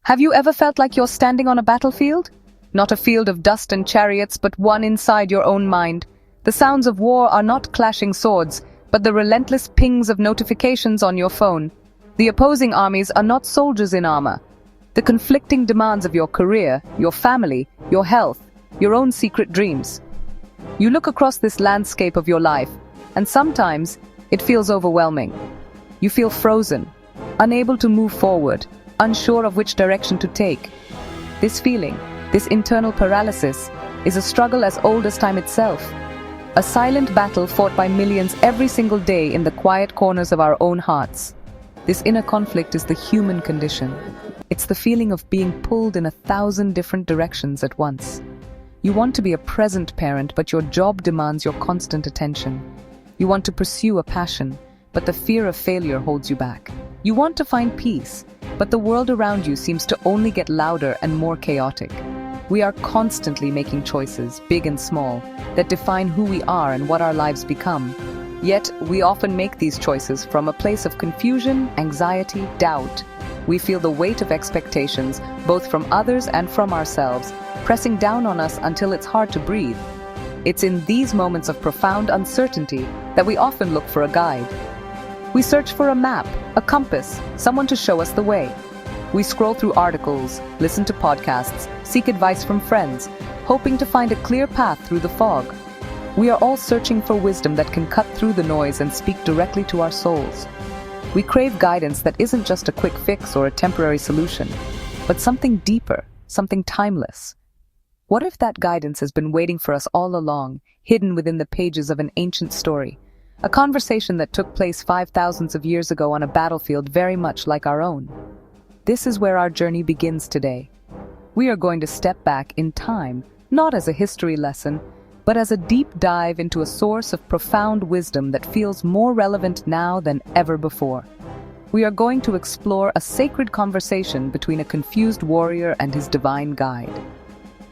Have you ever felt like you're standing on a battlefield? Not a field of dust and chariots, but one inside your own mind. The sounds of war are not clashing swords, but the relentless pings of notifications on your phone. The opposing armies are not soldiers in armor. The conflicting demands of your career, your family, your health, your own secret dreams. You look across this landscape of your life, and sometimes it feels overwhelming. You feel frozen, unable to move forward, unsure of which direction to take. This feeling, this internal paralysis, is a struggle as old as time itself. A silent battle fought by millions every single day in the quiet corners of our own hearts. This inner conflict is the human condition. It's the feeling of being pulled in 1,000 different directions at once. You want to be a present parent, but your job demands your constant attention. You want to pursue a passion, but the fear of failure holds you back. You want to find peace, but the world around you seems to only get louder and more chaotic. We are constantly making choices, big and small, that define who we are and what our lives become. Yet, we often make these choices from a place of confusion, anxiety, doubt. We feel the weight of expectations, both from others and from ourselves, pressing down on us until it's hard to breathe. It's in these moments of profound uncertainty that we often look for a guide. We search for a map, a compass, someone to show us the way. We scroll through articles, listen to podcasts, seek advice from friends, hoping to find a clear path through the fog. We are all searching for wisdom that can cut through the noise and speak directly to our souls. We crave guidance that isn't just a quick fix or a temporary solution, but something deeper, something timeless. What if that guidance has been waiting for us all along, hidden within the pages of an ancient story? A conversation that took place 5,000 of years ago on a battlefield very much like our own. This is where our journey begins today. We are going to step back in time, not as a history lesson, but as a deep dive into a source of profound wisdom that feels more relevant now than ever before. We are going to explore a sacred conversation between a confused warrior and his divine guide.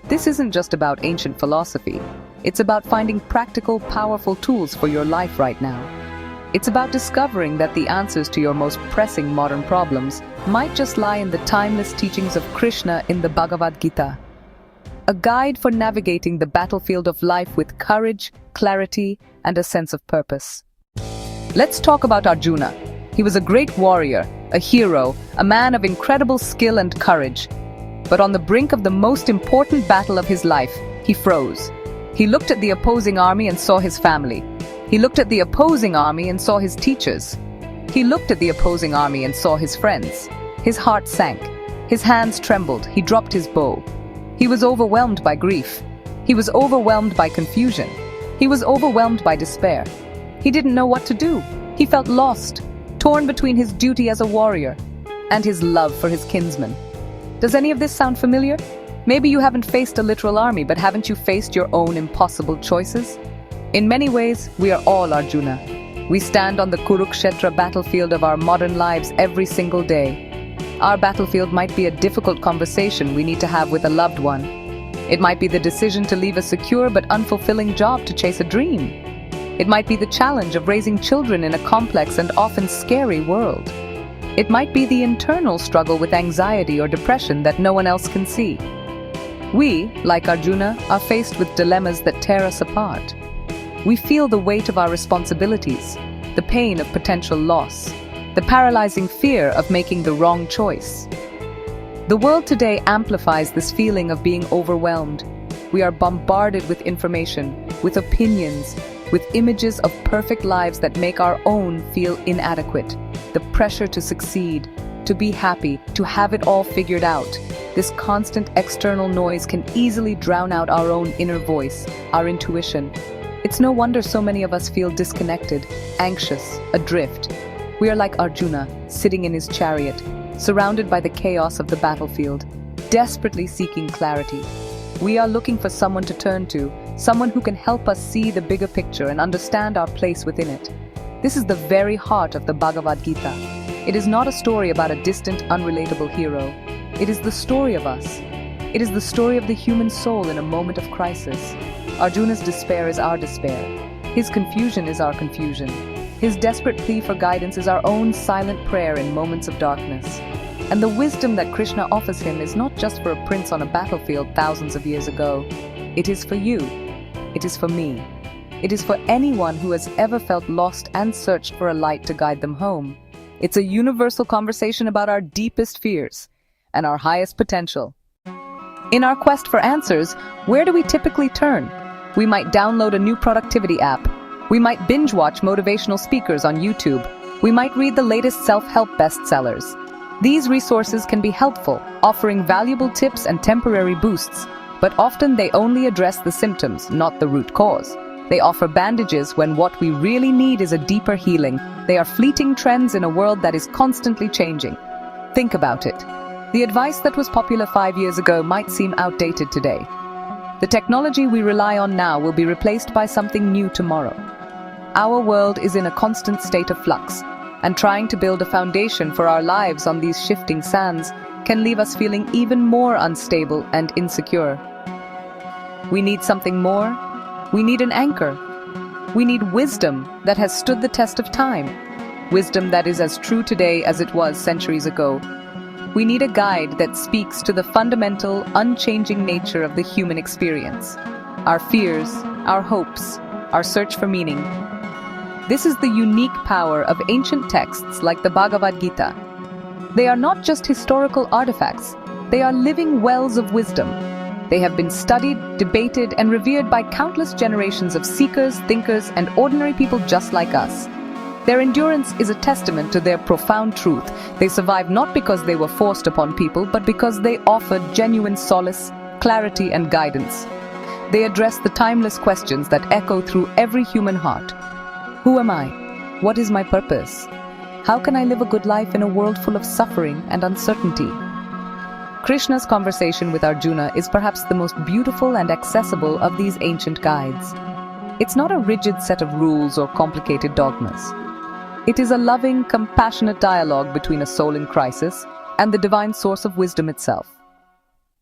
This isn't just about ancient philosophy. It's about finding practical, powerful tools for your life right now. It's about discovering that the answers to your most pressing modern problems might just lie in the timeless teachings of Krishna in the Bhagavad Gita. A guide for navigating the battlefield of life with courage, clarity, and a sense of purpose. Let's talk about Arjuna. He was a great warrior, a hero, a man of incredible skill and courage. But on the brink of the most important battle of his life, he froze. He looked at the opposing army and saw his family. He looked at the opposing army and saw his teachers. He looked at the opposing army and saw his friends. His heart sank. His hands trembled. He dropped his bow. He was overwhelmed by grief. He was overwhelmed by confusion. He was overwhelmed by despair. He didn't know what to do. He felt lost, torn between his duty as a warrior and his love for his kinsmen. Does any of this sound familiar? Maybe you haven't faced a literal army, but haven't you faced your own impossible choices? In many ways, we are all Arjuna. We stand on the Kurukshetra battlefield of our modern lives every single day. Our battlefield might be a difficult conversation we need to have with a loved one. It might be the decision to leave a secure but unfulfilling job to chase a dream. It might be the challenge of raising children in a complex and often scary world. It might be the internal struggle with anxiety or depression that no one else can see. We, like Arjuna, are faced with dilemmas that tear us apart. We feel the weight of our responsibilities, the pain of potential loss, the paralyzing fear of making the wrong choice. The world today amplifies this feeling of being overwhelmed. We are bombarded with information, with opinions, with images of perfect lives that make our own feel inadequate. The pressure to succeed, to be happy, to have it all figured out. This constant external noise can easily drown out our own inner voice, our intuition. It's no wonder so many of us feel disconnected, anxious, adrift. We are like Arjuna, sitting in his chariot, surrounded by the chaos of the battlefield, desperately seeking clarity. We are looking for someone to turn to, someone who can help us see the bigger picture and understand our place within it. This is the very heart of the Bhagavad Gita. It is not a story about a distant, unrelatable hero. It is the story of us. It is the story of the human soul in a moment of crisis. Arjuna's despair is our despair. His confusion is our confusion. His desperate plea for guidance is our own silent prayer in moments of darkness. And the wisdom that Krishna offers him is not just for a prince on a battlefield thousands of years ago. It is for you. It is for me. It is for anyone who has ever felt lost and searched for a light to guide them home. It's a universal conversation about our deepest fears and our highest potential. In our quest for answers, where do we typically turn? We might download a new productivity app. We might binge-watch motivational speakers on YouTube. We might read the latest self-help bestsellers. These resources can be helpful, offering valuable tips and temporary boosts, but often they only address the symptoms, not the root cause. They offer bandages when what we really need is a deeper healing. They are fleeting trends in a world that is constantly changing. Think about it. The advice that was popular 5 years ago might seem outdated today. The technology we rely on now will be replaced by something new tomorrow. Our world is in a constant state of flux, and trying to build a foundation for our lives on these shifting sands can leave us feeling even more unstable and insecure. We need something more. We need an anchor. We need wisdom that has stood the test of time. Wisdom that is as true today as it was centuries ago. We need a guide that speaks to the fundamental, unchanging nature of the human experience. Our fears, our hopes, our search for meaning. This is the unique power of ancient texts like the Bhagavad Gita. They are not just historical artifacts, they are living wells of wisdom. They have been studied, debated, and revered by countless generations of seekers, thinkers, and ordinary people just like us. Their endurance is a testament to their profound truth. They survived not because they were forced upon people, but because they offered genuine solace, clarity, and guidance. They address the timeless questions that echo through every human heart. Who am I? What is my purpose? How can I live a good life in a world full of suffering and uncertainty? Krishna's conversation with Arjuna is perhaps the most beautiful and accessible of these ancient guides. It's not a rigid set of rules or complicated dogmas. It is a loving, compassionate dialogue between a soul in crisis and the divine source of wisdom itself.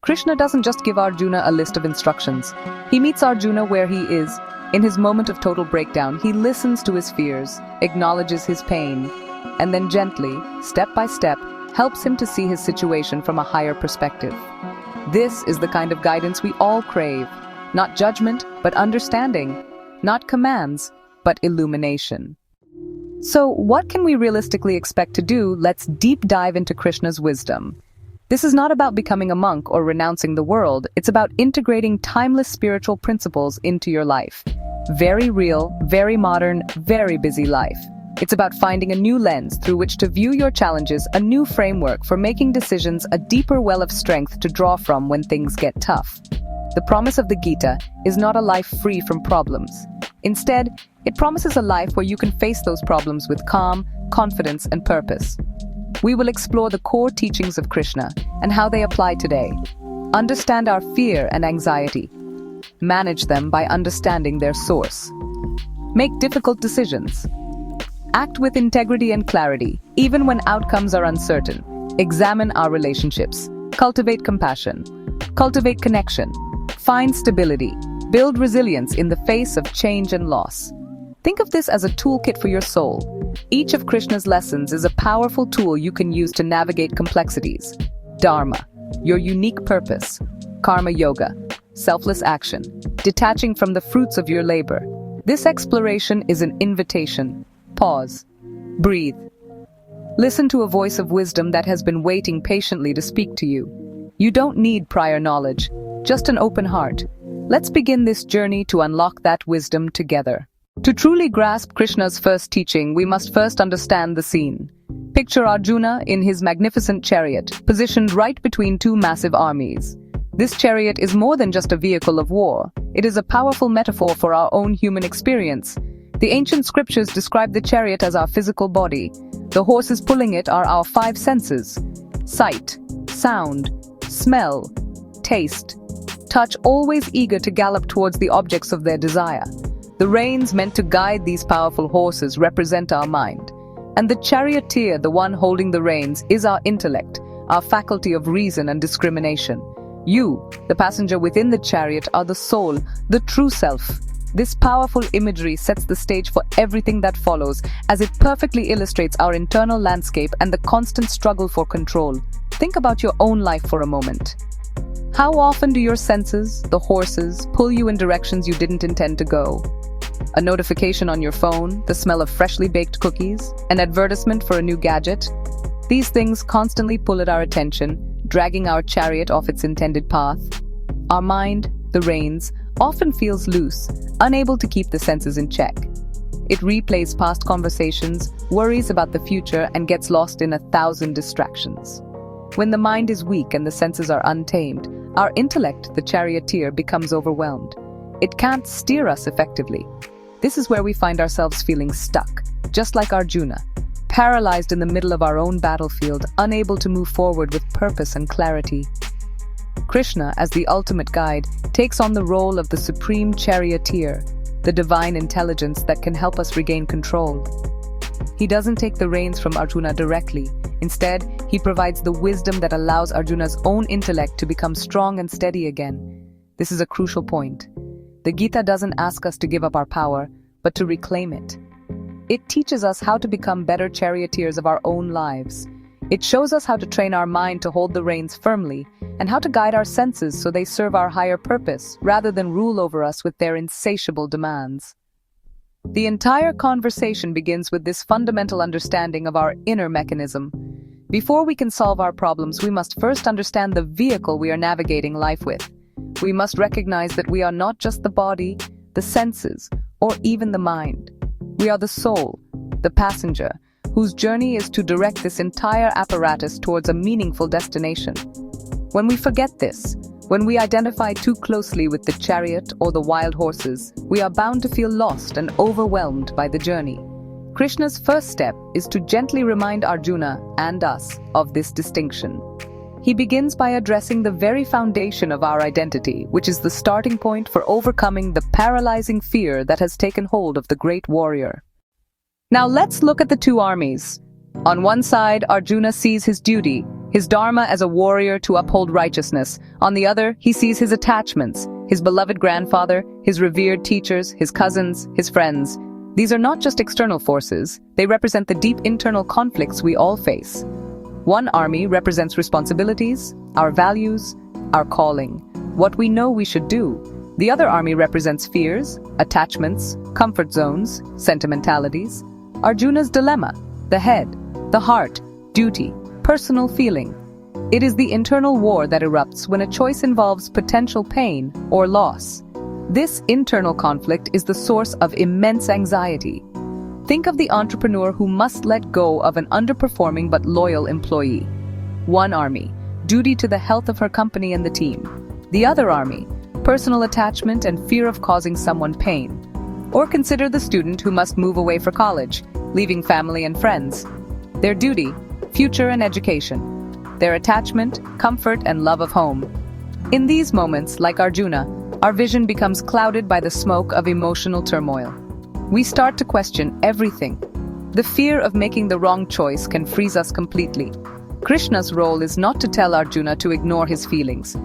Krishna doesn't just give Arjuna a list of instructions. He meets Arjuna where he is. In his moment of total breakdown, he listens to his fears, acknowledges his pain, and then gently, step by step, helps him to see his situation from a higher perspective. This is the kind of guidance we all crave. Not judgment, but understanding. Not commands, but illumination. So, what can we realistically expect to do? Let's deep dive into Krishna's wisdom. This is not about becoming a monk or renouncing the world. It's about integrating timeless spiritual principles into your life. Very real, very modern, very busy life. It's about finding a new lens through which to view your challenges, a new framework for making decisions, a deeper well of strength to draw from when things get tough. The promise of the Gita is not a life free from problems. Instead, it promises a life where you can face those problems with calm, confidence, and purpose. We will explore the core teachings of Krishna and how they apply today. Understand our fear and anxiety. Manage them by understanding their source. Make difficult decisions. Act with integrity and clarity, even when outcomes are uncertain. Examine our relationships. Cultivate compassion. Cultivate connection. Find stability. Build resilience in the face of change and loss. Think of this as a toolkit for your soul. Each of Krishna's lessons is a powerful tool you can use to navigate complexities. Dharma, your unique purpose. Karma yoga, selfless action, detaching from the fruits of your labor. This exploration is an invitation. Pause. Breathe. Listen to a voice of wisdom that has been waiting patiently to speak to you. You don't need prior knowledge, just an open heart. Let's begin this journey to unlock that wisdom together. To truly grasp Krishna's first teaching, we must first understand the scene. Picture Arjuna in his magnificent chariot, positioned right between two massive armies. This chariot is more than just a vehicle of war. It is a powerful metaphor for our own human experience. The ancient scriptures describe the chariot as our physical body. The horses pulling it are our five senses: sight, sound, smell, taste, touch, always eager to gallop towards the objects of their desire. The reins meant to guide these powerful horses represent our mind. And the charioteer, the one holding the reins, is our intellect, our faculty of reason and discrimination. You, the passenger within the chariot, are the soul, the true self. This powerful imagery sets the stage for everything that follows, as it perfectly illustrates our internal landscape and the constant struggle for control. Think about your own life for a moment. How often do your senses, the horses, pull you in directions you didn't intend to go? A notification on your phone, the smell of freshly baked cookies, an advertisement for a new gadget? These things constantly pull at our attention, dragging our chariot off its intended path. Our mind, the reins, often feels loose, unable to keep the senses in check. It replays past conversations, worries about the future, and gets lost in 1,000 distractions. When the mind is weak and the senses are untamed, our intellect, the charioteer, becomes overwhelmed. It can't steer us effectively. This is where we find ourselves feeling stuck, just like Arjuna, paralyzed in the middle of our own battlefield, unable to move forward with purpose and clarity. Krishna, as the ultimate guide, takes on the role of the supreme charioteer, the divine intelligence that can help us regain control. He doesn't take the reins from Arjuna directly. Instead, he provides the wisdom that allows Arjuna's own intellect to become strong and steady again. This is a crucial point. The Gita doesn't ask us to give up our power, but to reclaim it. It teaches us how to become better charioteers of our own lives. It shows us how to train our mind to hold the reins firmly, and how to guide our senses so they serve our higher purpose, rather than rule over us with their insatiable demands. The entire conversation begins with this fundamental understanding of our inner mechanism. Before we can solve our problems, we must first understand the vehicle we are navigating life with. We must recognize that we are not just the body, the senses, or even the mind. We are the soul, the passenger, whose journey is to direct this entire apparatus towards a meaningful destination. When we forget this, when we identify too closely with the chariot or the wild horses, we are bound to feel lost and overwhelmed by the journey. Krishna's first step is to gently remind Arjuna and us of this distinction. He begins by addressing the very foundation of our identity, which is the starting point for overcoming the paralyzing fear that has taken hold of the great warrior. Now let's look at the two armies. On one side, Arjuna sees his duty, his dharma as a warrior to uphold righteousness. On the other, he sees his attachments, his beloved grandfather, his revered teachers, his cousins, his friends. These are not just external forces, they represent the deep internal conflicts we all face. One army represents responsibilities, our values, our calling, what we know we should do. The other army represents fears, attachments, comfort zones, sentimentalities. Arjuna's dilemma, the head, the heart, duty, personal feeling. It is the internal war that erupts when a choice involves potential pain or loss. This internal conflict is the source of immense anxiety. Think of the entrepreneur who must let go of an underperforming but loyal employee. One army, duty to the health of her company and the team. The other army, personal attachment and fear of causing someone pain. Or consider the student who must move away for college, leaving family and friends. Their duty, future and education. Their attachment, comfort and love of home. In these moments, like Arjuna, our vision becomes clouded by the smoke of emotional turmoil. We start to question everything. The fear of making the wrong choice can freeze us completely. Krishna's role is not to tell Arjuna to ignore his feelings.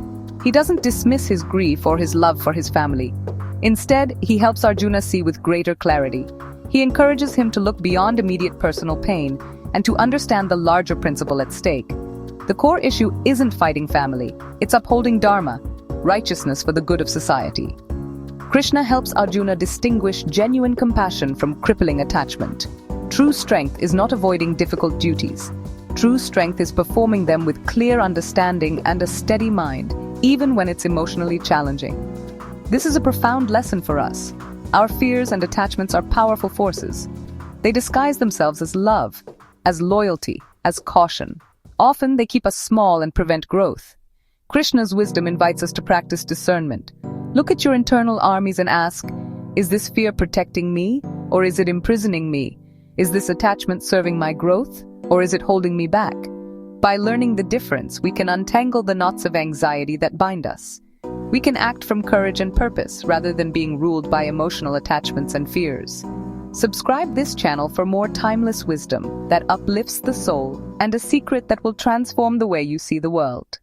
He doesn't dismiss his grief or his love for his family. Instead, he helps Arjuna see with greater clarity. He encourages him to look beyond immediate personal pain and to understand the larger principle at stake. The core issue isn't fighting family, it's upholding dharma, righteousness for the good of society. Krishna helps Arjuna distinguish genuine compassion from crippling attachment. True strength is not avoiding difficult duties. True strength is performing them with clear understanding and a steady mind, even when it's emotionally challenging. This is a profound lesson for us. Our fears and attachments are powerful forces. They disguise themselves as love, as loyalty, as caution. Often they keep us small and prevent growth. Krishna's wisdom invites us to practice discernment. Look at your internal armies and ask, is this fear protecting me, or is it imprisoning me? Is this attachment serving my growth, or is it holding me back? By learning the difference, we can untangle the knots of anxiety that bind us. We can act from courage and purpose rather than being ruled by emotional attachments and fears. Subscribe this channel for more timeless wisdom that uplifts the soul and a secret that will transform the way you see the world.